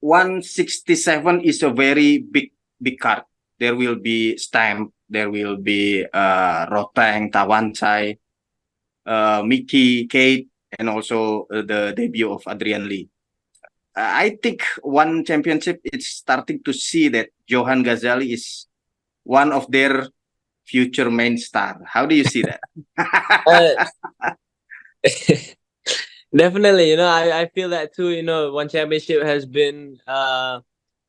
167 is a very big card. There will be Stamp, there will be Rotang, Tawancai, Mickey, Kate, and also the debut of Adrian Lee. I think one championship, it's starting to see that Johan Ghazali is one of their future main star. How do you see that? Uh, Definitely, I feel that too. One championship has been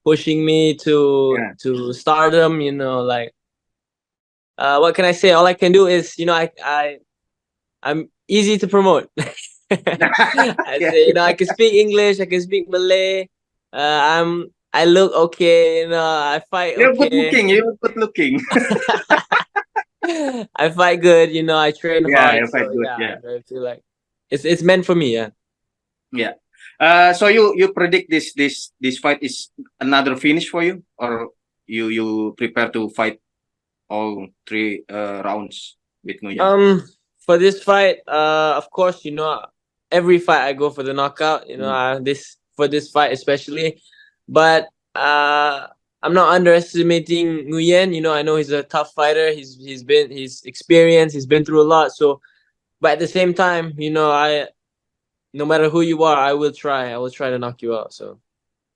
pushing me to Yeah. to stardom. Like what can I say? All I can do is, I'm easy to promote. I Yeah. say, I can speak English, I can speak Malay. I look okay, I fight You're good okay. looking. You're good looking. I fight good, I train Yeah, hard, you're so quite good. yeah, Yeah. I feel like it's meant for me, yeah. Yeah. So you predict this fight is another finish for you, or you prepare to fight all three rounds with Nguyen? For this fight, of course, every fight I go for the knockout. Mm. This for this fight especially, but I'm not underestimating Nguyen. I know he's a tough fighter. He's experienced. He's been through a lot. So, but at the same time, I no matter who you are, I will try. I will try to knock you out. So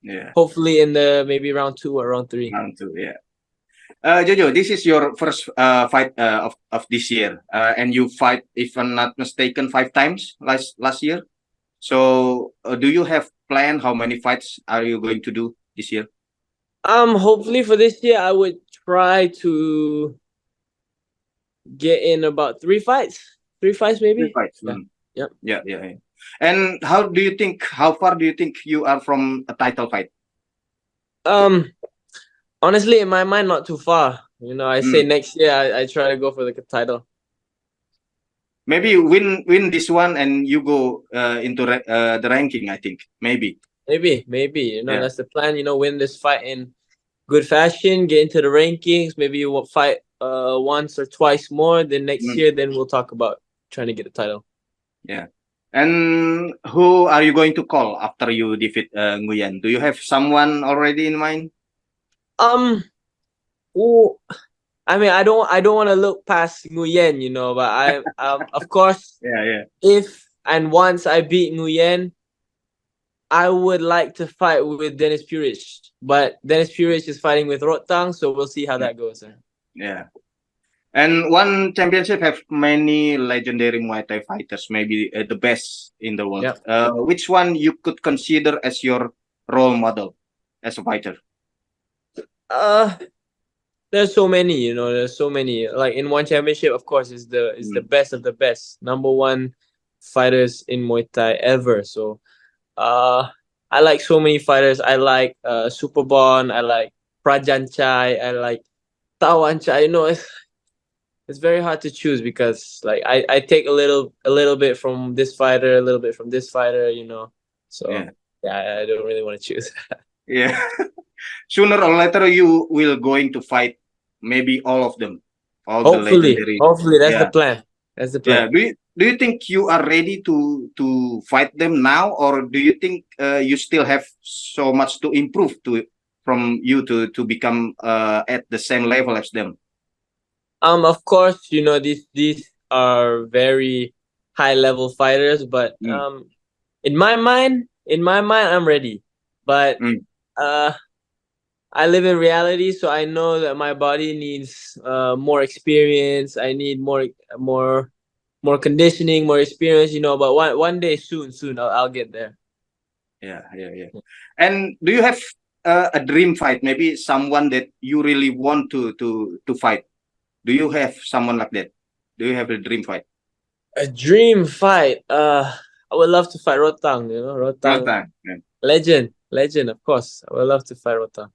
Yeah, hopefully in the maybe round 2 or round 3. round two. Yeah. Jojo, this is your first fight of this year, and you fight, if I'm not mistaken, 5 times last year. So, do you have plan how many fights are you going to do this year? Hopefully for this year, I would try to get in about 3 fights. 3 fights Three maybe. fights. Yeah. Mm. Yep. Yeah, yeah, yeah. And how do you think? How far do you think you are from a title fight? Um. Honestly, in my mind, not too far. I say Mm. next year I try to go for the title. Maybe win this one and you go into the ranking. I think maybe. Maybe. Yeah. That's the plan. Win this fight in good fashion, get into the rankings. Maybe you will fight once or twice more. Then next Mm. year, then we'll talk about trying to get the title. Yeah. And who are you going to call after you defeat Nguyen? Do you have someone already in mind? Um. Ooh, I mean, I don't want to look past Nguyen, but of course, Yeah, yeah. if and once I beat Nguyen, I would like to fight with Dennis Purich, but Dennis Purich is fighting with Rotang, so we'll see how Yeah. that goes. Yeah. And one championship have many legendary Muay Thai fighters, maybe the best in the world. Yeah. Which one you could consider as your role model as a fighter? Uh, there's so many, There's so many. Like in one championship, of course, is the Mm. best of the best, number one fighters in Muay Thai ever. So, uh, I like so many fighters. I like Superbon. I like Prajan Chai. I like Tawan Chai. It's very hard to choose because like I take a little bit from this fighter, a little bit from this fighter. So Yeah, yeah, I don't really want to choose. yeah. Sooner or later, you will going to fight maybe all of them, all the legendary. Hopefully that's the Yeah, plan. That's the yeah. plan. Do you think you are ready to fight them now, or do you think you still have so much to improve to from you to become at the same level as them? Of course, these are very high level fighters, but Mm, in my mind, I'm ready. But mm, uh, I live in reality, so I know that my body needs more experience. I need more conditioning, more experience. But one day, soon, I'll get there. yeah, yeah, yeah. And do you have a dream fight? Maybe someone that you really want to fight. Do you have someone like that? Do you have a dream fight? A dream fight. I would love to fight Rotang. Not Rotang, time. Yeah. legend, of course. I would love to fight Rotang.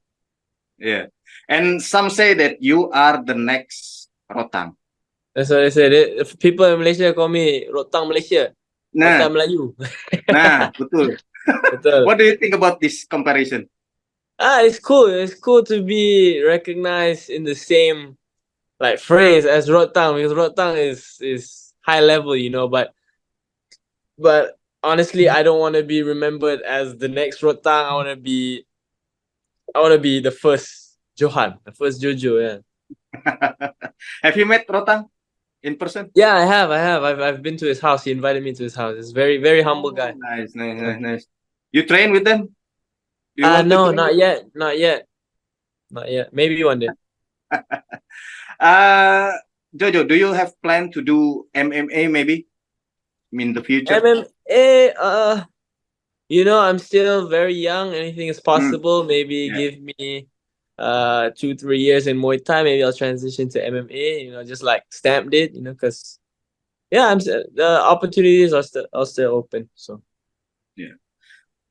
Yeah. And some say that you are the next Rotang. That's what I said. If people in Malaysia call me Rotang Malaysia, Nah, Rotang Melayu. nah, betul. Betul. What do you think about this comparison? It's cool. It's cool to be recognized in the same like phrase as Rotang because Rotang is high level, but honestly, I don't want to be remembered as the next Rotang. I want to be I want to be the first Johan, the first Jojo. Yeah. Have you met Rotang in person? Yeah, I have. I've been to his house. He invited me to his house. He's very, very humble guy. Nice, nice, Yeah. nice, nice. You train with them? Do you want to No, train not with yet. Not yet. Not yet. Maybe one day. uh Jojo, do you have plan to do MMA maybe in the future? MMA, I'm still very young. Anything is Hmm, possible. Maybe yeah. give me 2-3 years in Muay Thai. Maybe I'll transition to MMA. Just like stamped it. Because yeah, the opportunities are still open. So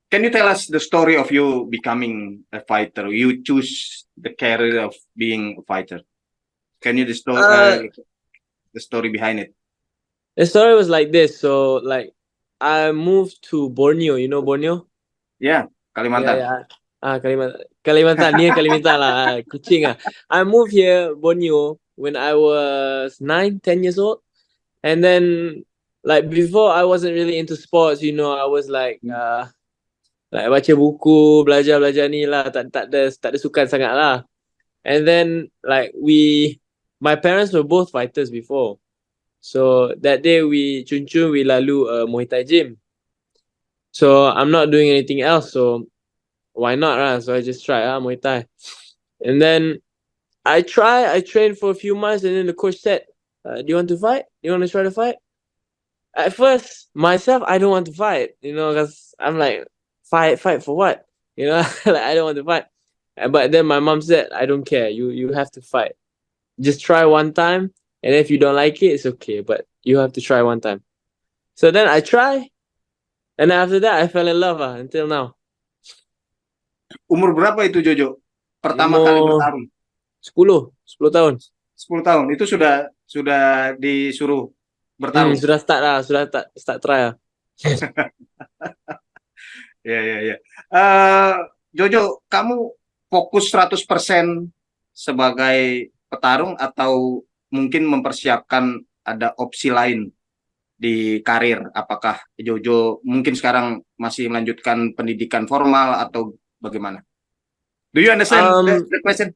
Can you tell us the story of you becoming a fighter? You choose the career of being a fighter. Can you uh, the story behind it? the story was like this. So like I moved to Borneo. You know Borneo? Yeah, Yeah, Kalimantan. yeah. Kalimantan, near Kalimantan lah. Kuching ah. I moved here, Borneo, when I was 9, 10 years old. And then, like before, I wasn't really into sports. I was like baca buku, belajar ni lah. Tak ada sukan sangat lah. And then, like my parents were both fighters before. So that day we we lalu Muay Thai gym. So I'm not doing anything else. So why not? So I just tried Muay Thai. And then I trained for a few months, and then the coach said, do you want to fight? You want to try to fight? At first, myself, I don't want to fight, because I'm like, fight for what? Like, I don't want to fight. But then my mom said, I don't care. You have to fight. Just try one time, and if you don't like it, it's okay. But you have to try one time. So then I try, and after that, I fell in love until now. Umur berapa itu Jojo? Pertama kali Umur bertarung? 10 tahun. 10 tahun. Itu sudah disuruh bertarung. Sudah start lah, start try lah. Ya, ya, ya. Jojo, kamu fokus 100% sebagai petarung atau mungkin mempersiapkan ada opsi lain di karir? Apakah Jojo mungkin sekarang masih melanjutkan pendidikan formal atau bagaimana? Do you understand the question?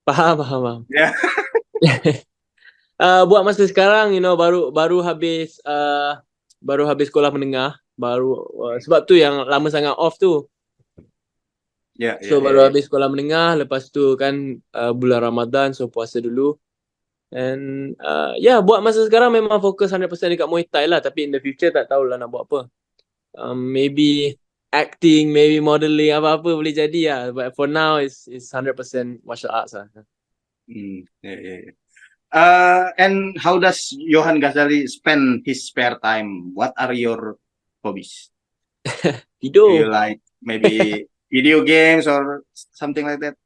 Paham. Ya. Buat masa sekarang, baru habis sekolah menengah, sebab tu yang lama sangat off tu. Ya, So ya, baru ya. habis sekolah menengah, lepas tu kan bulan Ramadan, so puasa dulu. And buat masa sekarang memang fokus 100% dekat Muay Thai lah, tapi in the future tak tahulah nak buat apa. Maybe acting, maybe modeling, apa-apa boleh jadi lah. But for now, it's 100% martial arts lah. Ya, ya, ya. And how does Johan Ghazali spend his spare time? What are your hobbies? Do you Tidur. like maybe video games or something like that?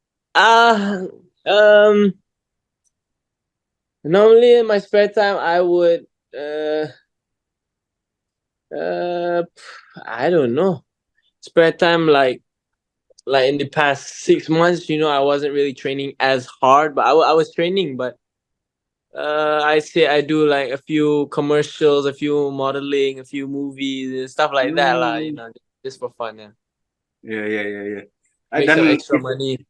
Normally in my spare time, I would I don't know. Spare time, like in the past 6 months, I wasn't really training as hard, but I was training. But I say I do like a few commercials, a few modeling, a few movies, and stuff like that lah. Just for fun, yeah. Yeah. Make some extra money.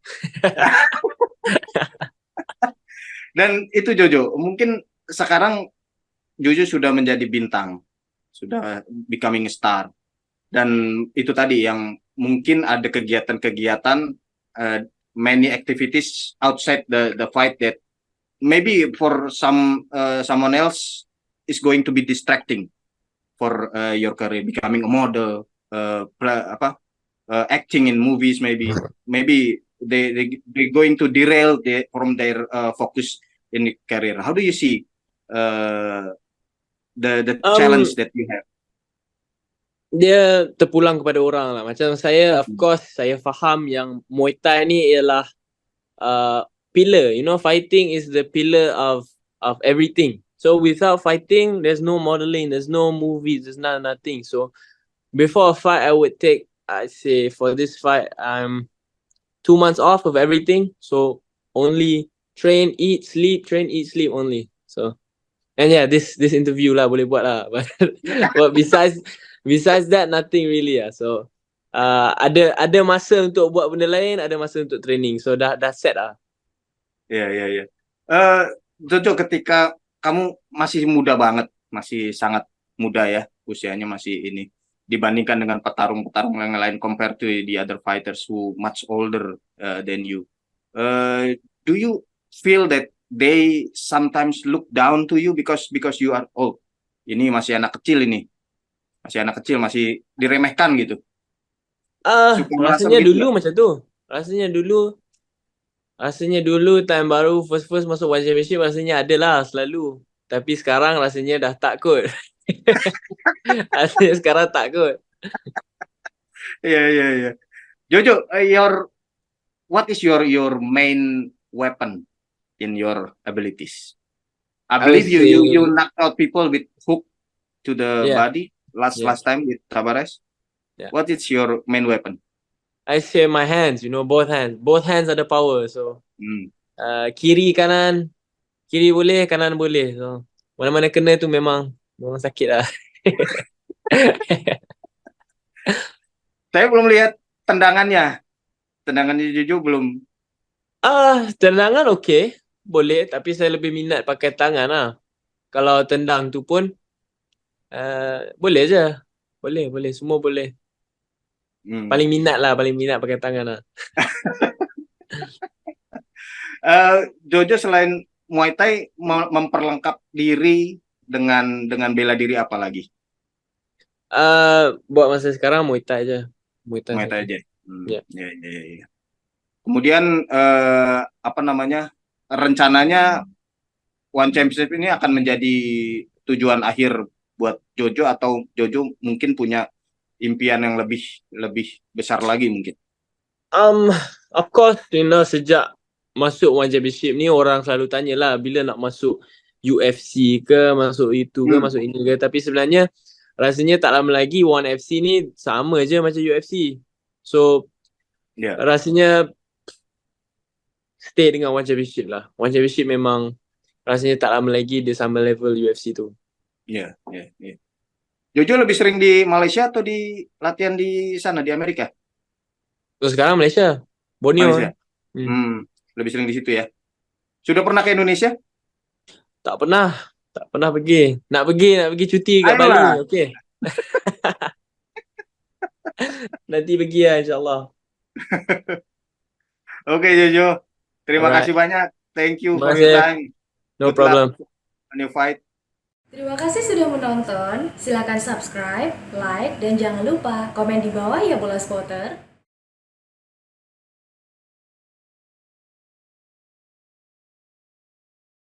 Dan itu Jojo, mungkin sekarang Jojo sudah menjadi bintang, sudah becoming a star. Dan itu tadi yang mungkin ada kegiatan-kegiatan, many activities outside the fight that maybe for someone else is going to be distracting for your career, becoming a model, acting in movies, maybe they going to derail from their focus in the career. How do you see the challenge that you have? Dia terpulang kepada orang lah. Macam saya, of course, saya faham yang Muay Thai ni ialah pillar. Fighting is the pillar of everything. So without fighting, there's no modeling, there's no movies, there's nothing. So before a fight, I'd say for this fight, I'm 2 months off of everything. So only train, eat, sleep only. So, and yeah, this interview lah boleh buat lah. But besides that, nothing really. So ada masa untuk buat benda lain, ada masa untuk training. So dah set lah. Ya. Jojo, ketika kamu masih muda banget, masih sangat muda ya, usianya masih ini, dibandingkan dengan petarung-petarung yang lain compared to the other fighters who much older than you. Do you feel that they sometimes look down to you because you are old? Ini masih anak kecil ini, masih diremehkan gitu. Suka merasa Rasanya begitu dulu nggak? macam tu. Rasanya dulu time baru first masuk One Championship rasanya ada lah selalu. Tapi sekarang rasanya dah tak kot. Rasanya sekarang tak kot. Iya. Jojo, what is your main weapon in your abilities? I I would believe say, you knock out people with hook to the yeah, body last time with Tavares. Yeah. What is your main weapon? I say my hands, both hands. Both hands ada power. So kiri kanan, kiri boleh, kanan boleh. So mana-mana kena tu memang sakit lah. Saya belum lihat tendangannya. Tendangannya Jojo belum. Tendangan okey. Boleh, tapi saya lebih minat pakai tangan lah. Kalau tendang tu pun boleh je. Boleh. Semua boleh. Paling minat pakai tangan lah. Jojo selain Muay Thai memperlengkap diri dengan bela diri apa lagi? Buat masa sekarang Muay Thai je. Muay Thai saja. aja. Ya. Kemudian rencananya One Championship ini akan menjadi tujuan akhir buat Jojo, atau Jojo mungkin punya impian yang lebih besar lagi mungkin? Of course, sejak masuk One Championship ni orang selalu tanya lah bila nak masuk UFC ke, masuk itu ke, masuk ini ke. Tapi sebenarnya rasanya tak lama lagi One FC ni sama je macam UFC. So rasanya stay dengan One Championship lah. One Championship memang rasanya tak lama lagi dia sama level UFC tu. Ya. Jojo lebih sering di Malaysia atau di latihan di sana di Amerika? Terus sekarang Malaysia, Borneo. Malaysia. Lebih sering di situ ya. Sudah pernah ke Indonesia? Tak pernah pergi. Nak pergi cuti kat Ayolah. Bali. Okey. Nanti pergi lah insyaAllah. Oke, Jojo. Terima kasih banyak. Thank you for your time. No problem. On your fight. Terima kasih sudah menonton. Silakan subscribe, like, dan jangan lupa komen di bawah ya bola spotter.